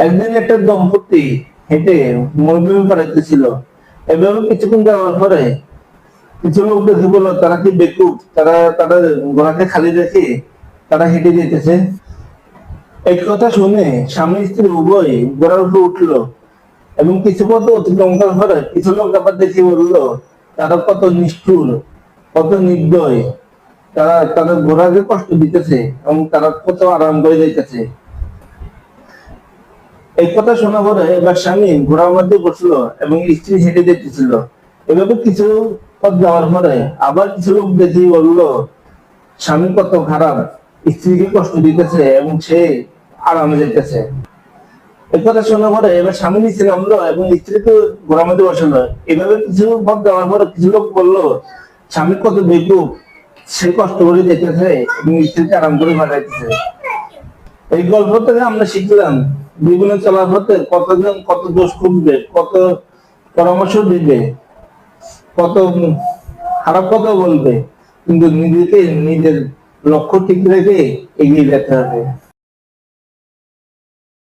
একদিন একটা দম্পতি হেঁটে মরুভূমি পাড়াইতেছিল। এভাবে কিছুক্ষণ যাওয়ার পরে কিছু লোক দেখে বললো, তারা কি বেকুব, তারা তাদের ঘোড়াকে খালি রেখে তারা হেঁটে যেতেছে। এই কথা শুনে স্বামী স্ত্রী উভয় ঘোড়ার উপর উঠলো এবং কিছু পথ অতিক্রম করার পরে কিছু লোক আবার দেখে বললো, তারা কত নিষ্ঠুর, কত নির্দয়, তারা তাদের ঘোড়াকে কষ্ট দিতেছে এবং তারা কত আরাম করে যাইতেছে। এই কথা শোনা পরে এবার স্বামী ঘোড়ার মধ্যে বসলো এবং স্ত্রী হেঁটে যেতেছিল। এভাবে কিছু পথ যাওয়ার পরে আবার কিছু লোক দেখে বললো, স্বামী কত খারাপ, স্ত্রীকে কষ্ট দিতেছে এবং সে আরামে যেতেছে। এই কথা শোনার পরে এবার স্বামী নিচে নামলো এবং স্ত্রীকে ঘোড়ার মধ্যে বসালো। এভাবে কিছু পথ যাওয়ার পরে কিছু লোক বললো, স্বামী কত বেকুব, সে কষ্ট করে যেতেছে এবং স্ত্রীকে আরাম করে বাজাইতেছে। এই গল্প থেকে আমরা শিখলাম, জীবনে চলার পথে কতজন কত দোষ খুঁজবে, কত পরামর্শ দিবে, কত খারাপ কথা বলবে, কিন্তু নিজেকে নিজের লক্ষ্য ঠিক রেখে এগিয়ে যেতে হবে।